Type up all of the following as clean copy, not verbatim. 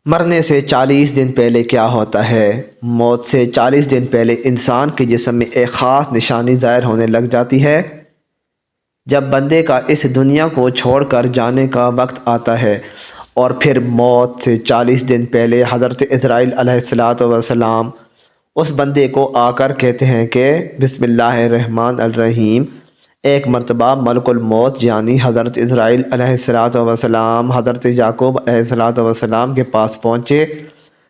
مرنے سے 40 دن پہلے کیا ہوتا ہے؟ موت سے 40 دن پہلے انسان کے جسم میں ایک خاص نشانی ظاہر ہونے لگ جاتی ہے۔ جب بندے کا اس دنیا کو چھوڑ کر جانے کا وقت آتا ہے اور پھر موت سے 40 دن پہلے حضرت عزرائیل علیہ السلام اس بندے کو آ کر کہتے ہیں کہ بسم اللہ الرحمن الرحیم۔ ایک مرتبہ ملک الموت یعنی حضرت عزرائیل علیہ السلام حضرت یعقوب علیہ السلام کے پاس پہنچے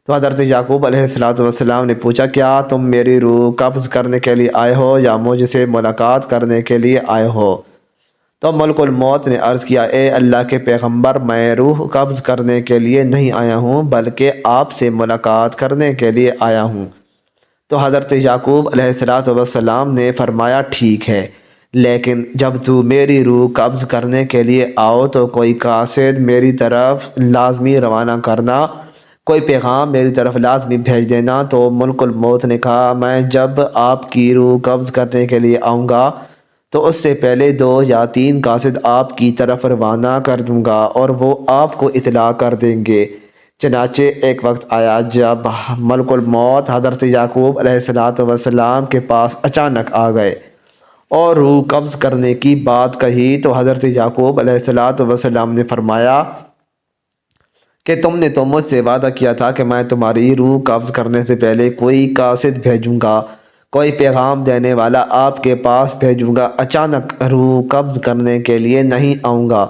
تو حضرت یعقوب علیہ السلام نے پوچھا، کیا تم میری روح قبض کرنے کے لیے آئے ہو یا مجھ سے ملاقات کرنے کے لیے آئے ہو؟ تو ملک الموت نے عرض کیا، اے اللہ کے پیغمبر، میں روح قبض کرنے کے لیے نہیں آیا ہوں بلکہ آپ سے ملاقات کرنے کے لیے آیا ہوں۔ تو حضرت یعقوب علیہ السلام نے فرمایا، ٹھیک ہے، لیکن جب تو میری روح قبض کرنے کے لیے آؤ تو کوئی قاصد میری طرف لازمی روانہ کرنا، کوئی پیغام میری طرف لازمی بھیج دینا۔ تو ملک الموت نے کہا، میں جب آپ کی روح قبض کرنے کے لیے آؤں گا تو اس سے پہلے 2 یا 3 قاصد آپ کی طرف روانہ کر دوں گا اور وہ آپ کو اطلاع کر دیں گے۔ چنانچہ ایک وقت آیا جب ملک الموت حضرت یعقوب علیہ السلام کے پاس اچانک آ گئے اور روح قبض کرنے کی بات کہی تو حضرت یعقوب علیہ السلام نے فرمایا کہ تم نے تو مجھ سے وعدہ کیا تھا کہ میں تمہاری روح قبض کرنے سے پہلے کوئی قاصد بھیجوں گا، کوئی پیغام دینے والا آپ کے پاس بھیجوں گا، اچانک روح قبض کرنے کے لیے نہیں آؤں گا۔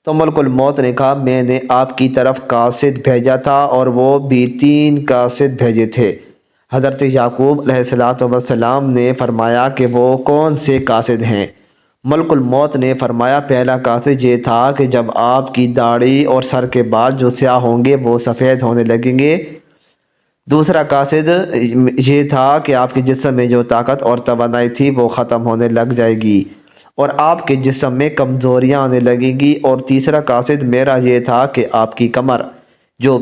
تو ملک الموت نے کہا، میں نے آپ کی طرف قاصد بھیجا تھا اور وہ بھی 3 قاصد بھیجے تھے۔ حضرت یعقوب علیہ السلام نے فرمایا کہ وہ کون سے قاصد ہیں؟ ملک الموت نے فرمایا، پہلا قاصد یہ تھا کہ جب آپ کی داڑھی اور سر کے بال جو سیاہ ہوں گے وہ سفید ہونے لگیں گے۔ دوسرا قاصد یہ تھا کہ آپ کے جسم میں جو طاقت اور توانائی تھی وہ ختم ہونے لگ جائے گی اور آپ کے جسم میں کمزوریاں آنے لگیں گی۔ اور تیسرا قاصد میرا یہ تھا کہ آپ کی کمر جو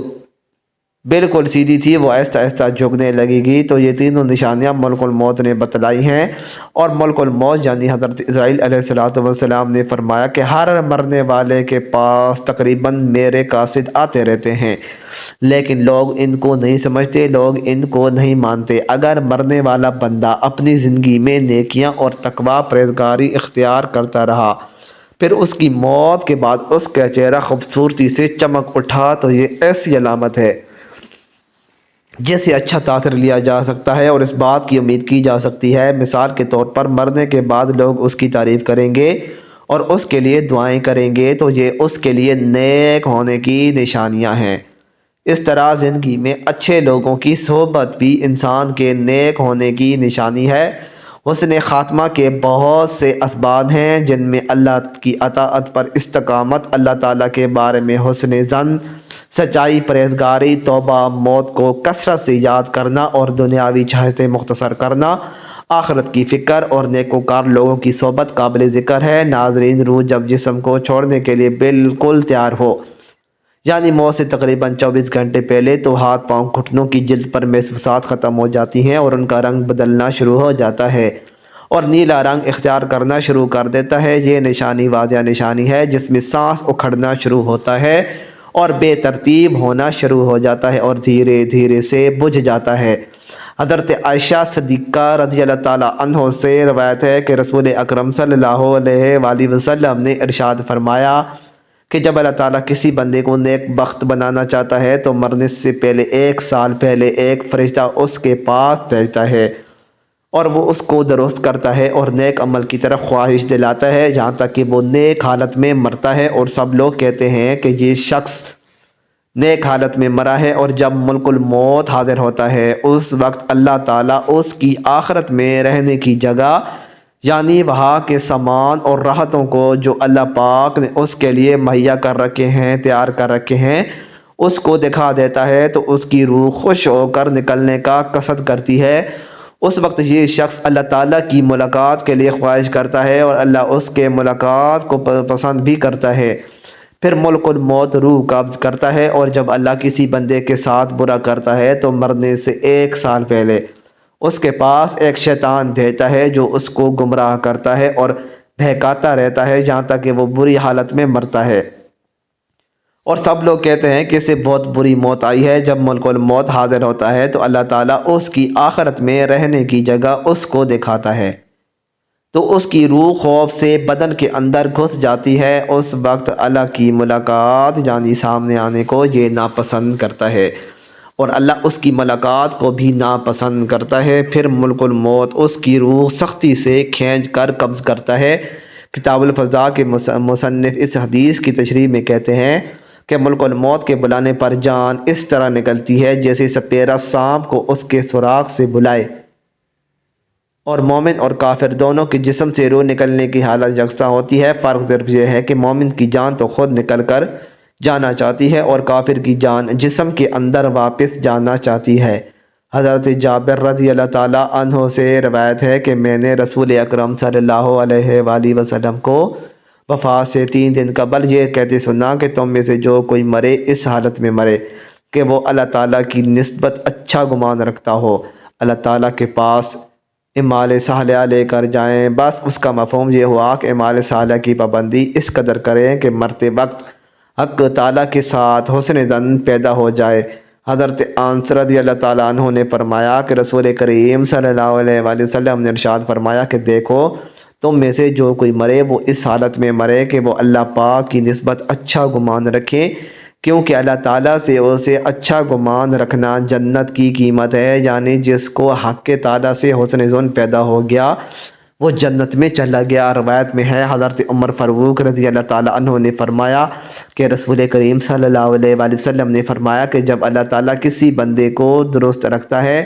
بالکل سیدھی تھی وہ آہستہ آہستہ جھکنے لگے گی۔ تو یہ تینوں نشانیاں ملک الموت نے بتلائی ہیں اور ملک الموت یعنی حضرت عزرائیل علیہ السلام نے فرمایا کہ ہر مرنے والے کے پاس تقریباً میرے قاصد آتے رہتے ہیں، لیکن لوگ ان کو نہیں سمجھتے، لوگ ان کو نہیں مانتے۔ اگر مرنے والا بندہ اپنی زندگی میں نیکیاں اور تقوی پرہیزگاری اختیار کرتا رہا، پھر اس کی موت کے بعد اس کا چہرہ خوبصورتی سے چمک اٹھا تو یہ ایسی علامت ہے جس سے اچھا تاثر لیا جا سکتا ہے اور اس بات کی امید کی جا سکتی ہے۔ مثال کے طور پر مرنے کے بعد لوگ اس کی تعریف کریں گے اور اس کے لیے دعائیں کریں گے تو یہ اس کے لیے نیک ہونے کی نشانیاں ہیں۔ اس طرح زندگی میں اچھے لوگوں کی صحبت بھی انسان کے نیک ہونے کی نشانی ہے۔ حسن خاتمہ کے بہت سے اسباب ہیں جن میں اللہ کی اطاعت پر استقامت، اللہ تعالیٰ کے بارے میں حسن ظن، سچائی، پرہیزگاری، توبہ، موت کو کثرت سے یاد کرنا اور دنیاوی چاہتیں مختصر کرنا، آخرت کی فکر اور نیکوکار لوگوں کی صحبت قابل ذکر ہے۔ ناظرین، روح جب جسم کو چھوڑنے کے لیے بالکل تیار ہو یعنی موت سے تقریباً 24 گھنٹے پہلے تو ہاتھ پاؤں گھٹنوں کی جلد پر محسوسات ختم ہو جاتی ہیں اور ان کا رنگ بدلنا شروع ہو جاتا ہے اور نیلا رنگ اختیار کرنا شروع کر دیتا ہے۔ یہ نشانی واضح نشانی ہے جس میں سانس اکھڑنا شروع ہوتا ہے اور بے ترتیب ہونا شروع ہو جاتا ہے اور دھیرے دھیرے سے بجھ جاتا ہے۔ حضرت عائشہ صدیقہ رضی اللہ تعالیٰ عنہ سے روایت ہے کہ رسول اکرم صلی اللہ علیہ وآلہ وسلم نے ارشاد فرمایا کہ جب اللہ تعالیٰ کسی بندے کو نیک بخت بنانا چاہتا ہے تو مرنے سے پہلے 1 سال پہلے ایک فرشتہ اس کے پاس بھیجتا ہے اور وہ اس کو درست کرتا ہے اور نیک عمل کی طرف خواہش دلاتا ہے یہاں تک کہ وہ نیک حالت میں مرتا ہے اور سب لوگ کہتے ہیں کہ یہ شخص نیک حالت میں مرا ہے۔ اور جب ملک الموت حاضر ہوتا ہے اس وقت اللہ تعالیٰ اس کی آخرت میں رہنے کی جگہ یعنی وہاں کے سامان اور راحتوں کو جو اللہ پاک نے اس کے لیے مہیا کر رکھے ہیں، تیار کر رکھے ہیں، اس کو دکھا دیتا ہے تو اس کی روح خوش ہو کر نکلنے کا قصد کرتی ہے۔ اس وقت یہ شخص اللہ تعالیٰ کی ملاقات کے لیے خواہش کرتا ہے اور اللہ اس کے ملاقات کو پسند بھی کرتا ہے۔ پھر ملک الموت روح قبض کرتا ہے اور جب اللہ کسی بندے کے ساتھ برا کرتا ہے تو مرنے سے 1 سال پہلے اس کے پاس ایک شیطان بھیجتا ہے جو اس کو گمراہ کرتا ہے اور بہکاتا رہتا ہے جہاں تک کہ وہ بری حالت میں مرتا ہے اور سب لوگ کہتے ہیں کہ اسے بہت بری موت آئی ہے۔ جب ملک الموت حاضر ہوتا ہے تو اللہ تعالیٰ اس کی آخرت میں رہنے کی جگہ اس کو دکھاتا ہے، تو اس کی روح خوف سے بدن کے اندر گھس جاتی ہے۔ اس وقت اللہ کی ملاقات یعنی سامنے آنے کو یہ ناپسند کرتا ہے، اور اللہ اس کی ملاقات کو بھی ناپسند کرتا ہے۔ پھر ملک الموت اس کی روح سختی سے کھینچ کر قبض کرتا ہے۔ کتاب الفضاء کے مصنف اس حدیث کی تشریح میں کہتے ہیں کہ ملک الموت کے بلانے پر جان اس طرح نکلتی ہے جیسے سپیرا سانپ کو اس کے سوراخ سے بلائے، اور مومن اور کافر دونوں کے جسم سے روح نکلنے کی حالت یکساں ہوتی ہے۔ فرق صرف یہ ہے کہ مومن کی جان تو خود نکل کر جانا چاہتی ہے اور کافر کی جان جسم کے اندر واپس جانا چاہتی ہے۔ حضرت جابر رضی اللہ تعالیٰ عنہ سے روایت ہے کہ میں نے رسول اکرم صلی اللہ علیہ وآلہ وسلم کو وفات سے 3 دن قبل یہ کہتے سنا کہ تم میں سے جو کوئی مرے اس حالت میں مرے کہ وہ اللہ تعالیٰ کی نسبت اچھا گمان رکھتا ہو، اللہ تعالیٰ کے پاس اعمال صالحہ لے کر جائیں۔ بس اس کا مفہوم یہ ہوا کہ اعمال صالحہ کی پابندی اس قدر کریں کہ مرتے وقت حق تعالیٰ کے ساتھ حسن ظن پیدا ہو جائے۔ حضرت انس رضی اللہ تعالیٰ عنہ نے فرمایا کہ رسول کریم صلی اللہ علیہ وآلہ وسلم نے ارشاد فرمایا کہ دیکھو، تم میں سے جو کوئی مرے وہ اس حالت میں مرے کہ وہ اللہ پاک کی نسبت اچھا گمان رکھے، کیونکہ اللہ تعالیٰ سے اسے اچھا گمان رکھنا جنت کی قیمت ہے، یعنی جس کو حق تعالیٰ سے حسن ظن پیدا ہو گیا وہ جنت میں چلا گیا۔ روایت میں ہے حضرت عمر فاروق رضی اللہ تعالیٰ عنہ نے فرمایا کہ رسول کریم صلی اللہ علیہ وآلہ وسلم نے فرمایا کہ جب اللہ تعالیٰ کسی بندے کو درست رکھتا ہے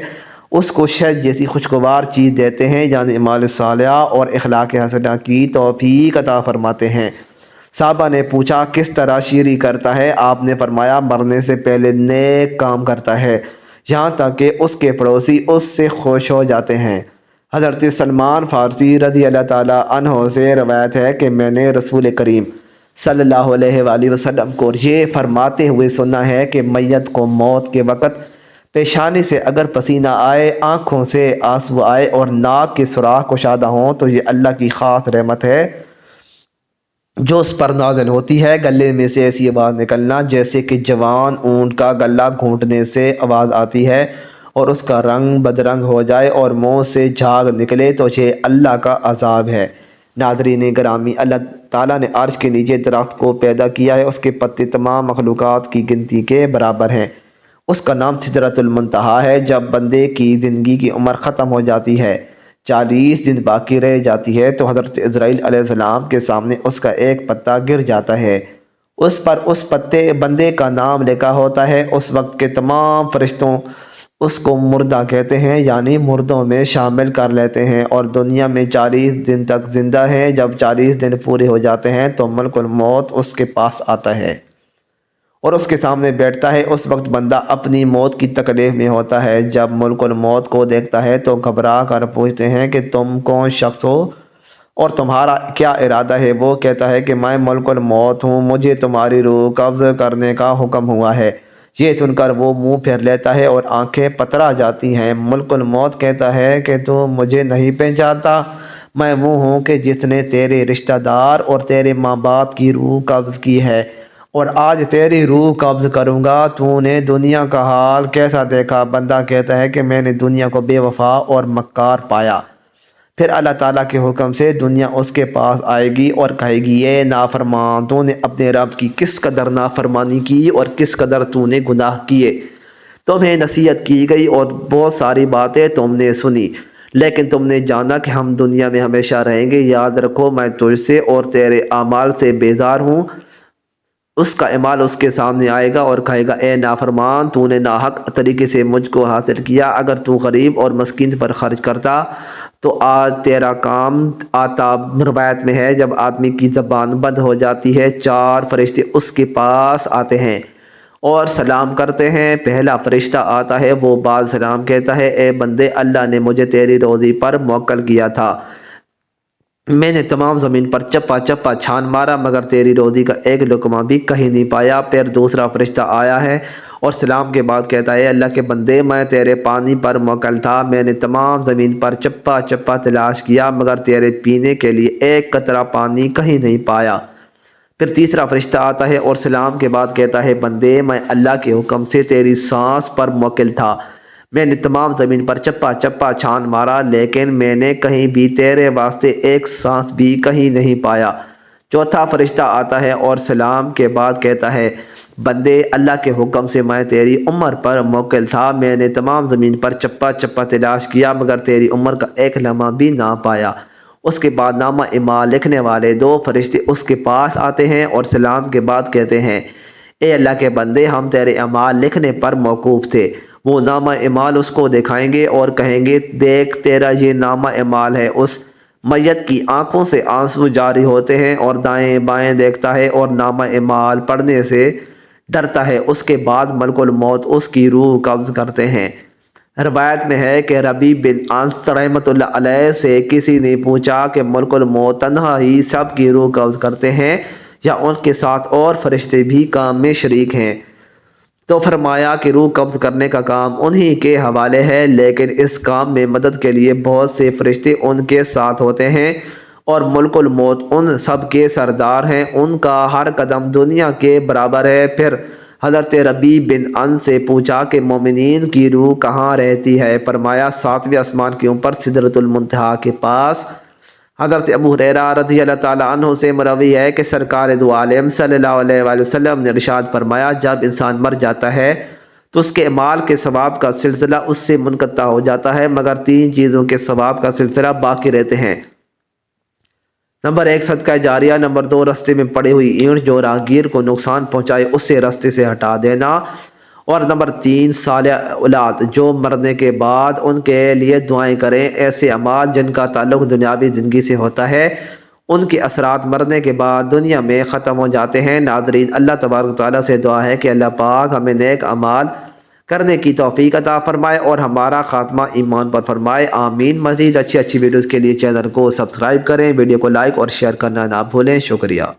اس کو شہد جیسی خوشگوار چیز دیتے ہیں، یعنی اعمال صالحہ اور اخلاق حسنہ کی توفیق عطا فرماتے ہیں۔ صحابہ نے پوچھا کس طرح شیری کرتا ہے؟ آپ نے فرمایا مرنے سے پہلے نیک کام کرتا ہے یہاں تک کہ اس کے پڑوسی اس سے خوش ہو جاتے ہیں۔ حضرت سلمان فارسی رضی اللہ تعالیٰ عنہ سے روایت ہے کہ میں نے رسول کریم صلی اللہ علیہ وآلہ وسلم کو یہ فرماتے ہوئے سنا ہے کہ میت کو موت کے وقت پیشانی سے اگر پسینہ آئے، آنکھوں سے آنسو آئے اور ناک کے سوراخ کشادہ ہوں تو یہ اللہ کی خاص رحمت ہے جو اس پر نازل ہوتی ہے۔ گلے میں سے ایسی آواز نکلنا جیسے کہ جوان اونٹ کا گلا گھونٹنے سے آواز آتی ہے اور اس کا رنگ بدرنگ ہو جائے اور منہ سے جھاگ نکلے تو یہ اللہ کا عذاب ہے۔ ناظرین گرامی، اللہ تعالیٰ نے عرش کے نیچے درخت کو پیدا کیا ہے، اس کے پتے تمام مخلوقات کی گنتی کے برابر ہیں۔ اس کا نام سدرۃ المنتہا ہے۔ جب بندے کی زندگی کی عمر ختم ہو جاتی ہے، 40 دن باقی رہ جاتی ہے، تو حضرت عزرائیل علیہ السلام کے سامنے اس کا ایک پتا گر جاتا ہے، اس پر اس پتے بندے کا نام لکھا ہوتا ہے۔ اس وقت کے تمام فرشتوں اس کو مردہ کہتے ہیں، یعنی مردوں میں شامل کر لیتے ہیں، اور دنیا میں 40 دن تک زندہ ہیں۔ جب 40 دن پورے ہو جاتے ہیں تو ملک الموت اس کے پاس آتا ہے اور اس کے سامنے بیٹھتا ہے۔ اس وقت بندہ اپنی موت کی تکلیف میں ہوتا ہے۔ جب ملک الموت کو دیکھتا ہے تو گھبرا کر پوچھتے ہیں کہ تم کون شخص ہو اور تمہارا کیا ارادہ ہے؟ وہ کہتا ہے کہ میں ملک الموت ہوں، مجھے تمہاری روح قبض کرنے کا حکم ہوا ہے۔ یہ سن کر وہ منہ پھیر لیتا ہے اور آنکھیں پترا جاتی ہیں۔ ملک الموت کہتا ہے کہ تو مجھے نہیں پہچانتا؟ میں وہ ہوں کہ جس نے تیرے رشتہ دار اور تیرے ماں باپ کی روح قبض کی ہے، اور آج تیری روح قبض کروں گا۔ تو نے دنیا کا حال کیسا دیکھا؟ بندہ کہتا ہے کہ میں نے دنیا کو بے وفا اور مکار پایا۔ پھر اللہ تعالیٰ کے حکم سے دنیا اس کے پاس آئے گی اور کہے گی اے نافرمان، تو نے اپنے رب کی کس قدر نافرمانی کی اور کس قدر تو نے گناہ کیے۔ تمہیں نصیحت کی گئی اور بہت ساری باتیں تم نے سنی، لیکن تم نے جانا کہ ہم دنیا میں ہمیشہ رہیں گے۔ یاد رکھو میں تجھ سے اور تیرے اعمال سے بیزار ہوں۔ اس کا اعمال اس کے سامنے آئے گا اور کہے گا اے نافرمان، تو نے ناحق طریقے سے مجھ کو حاصل کیا۔ اگر تو غریب اور مسکین پر خرچ کرتا تو آج تیرا کام آتا۔ روایت میں ہے جب آدمی کی زبان بند ہو جاتی ہے، 4 فرشتے اس کے پاس آتے ہیں اور سلام کرتے ہیں۔ پہلا فرشتہ آتا ہے، وہ بعد سلام کہتا ہے اے بندے، اللہ نے مجھے تیری روزی پر موکل کیا تھا، میں نے تمام زمین پر چپا چپا چھان مارا مگر تیری روزی کا ایک لقمہ بھی کہیں نہیں پایا۔ پھر دوسرا فرشتہ آیا ہے اور سلام کے بعد کہتا ہے اللہ کے بندے، میں تیرے پانی پر موکل تھا، میں نے تمام زمین پر چپا چپا تلاش کیا مگر تیرے پینے کے لیے ایک قطرہ پانی کہیں نہیں پایا۔ پھر تیسرا فرشتہ آتا ہے اور سلام کے بعد کہتا ہے بندے میں اللہ کے حکم سے تیری سانس پر موکل تھا، میں نے تمام زمین پر چپا چپا چھان مارا لیکن میں نے کہیں بھی تیرے واسطے ایک سانس بھی کہیں نہیں پایا۔ چوتھا فرشتہ آتا ہے اور سلام کے بعد کہتا ہے بندے اللہ کے حکم سے میں تیری عمر پر موکل تھا، میں نے تمام زمین پر چپا چپا تلاش کیا مگر تیری عمر کا ایک لمحہ بھی نہ پایا۔ اس کے بعد نامہ اعمال لکھنے والے دو فرشتے اس کے پاس آتے ہیں اور سلام کے بعد کہتے ہیں اے اللہ کے بندے ہم تیرے اعمال لکھنے پر موقوف تھے۔ وہ نامہ اعمال اس کو دکھائیں گے اور کہیں گے دیکھ تیرا یہ نامہ اعمال ہے۔ اس میت کی آنکھوں سے آنسو جاری ہوتے ہیں اور دائیں بائیں دیکھتا ہے اور نامہ اعمال پڑھنے سے ڈرتا ہے۔ اس کے بعد ملک الموت اس کی روح قبض کرتے ہیں۔ روایت میں ہے کہ ربیع بن انس رحمۃ اللہ علیہ سے کسی نے پوچھا کہ ملک الموت تنہا ہی سب کی روح قبض کرتے ہیں یا ان کے ساتھ اور فرشتے بھی کام میں شریک ہیں؟ تو فرمایا کہ روح قبض کرنے کا کام انہی کے حوالے ہے لیکن اس کام میں مدد کے لیے بہت سے فرشتے ان کے ساتھ ہوتے ہیں اور ملک الموت ان سب کے سردار ہیں، ان کا ہر قدم دنیا کے برابر ہے۔ پھر حضرت ربیع بن انس سے پوچھا کہ مومنین کی روح کہاں رہتی ہے؟ فرمایا ساتویں آسمان کے اوپر سدرۃ المنتہا کے پاس۔ حضرت ابو ہریرہ رضی اللہ تعالیٰ عنہ سے مروی ہے کہ سرکار دو عالم صلی اللہ علیہ وآلہ وسلم نے ارشاد فرمایا جب انسان مر جاتا ہے تو اس کے اعمال کے ثواب کا سلسلہ اس سے منقطع ہو جاتا ہے مگر تین چیزوں کے ثواب کا سلسلہ باقی رہتے ہیں۔ نمبر 1 صدقہ جاریہ، نمبر 2 رستے میں پڑی ہوئی اینٹ جو راہگیر کو نقصان پہنچائے اسے رستے سے ہٹا دینا، اور نمبر 3 صالح اولاد جو مرنے کے بعد ان کے لیے دعائیں کریں۔ ایسے اعمال جن کا تعلق دنیاوی زندگی سے ہوتا ہے ان کے اثرات مرنے کے بعد دنیا میں ختم ہو جاتے ہیں۔ ناظرین، اللہ تبارک و تعالیٰ سے دعا ہے کہ اللہ پاک ہمیں نیک اعمال کرنے کی توفیق عطا فرمائے اور ہمارا خاتمہ ایمان پر فرمائے، آمین۔ مزید اچھی ویڈیوز کے لیے چینل کو سبسکرائب کریں، ویڈیو کو لائک اور شیئر کرنا نہ بھولیں۔ شکریہ۔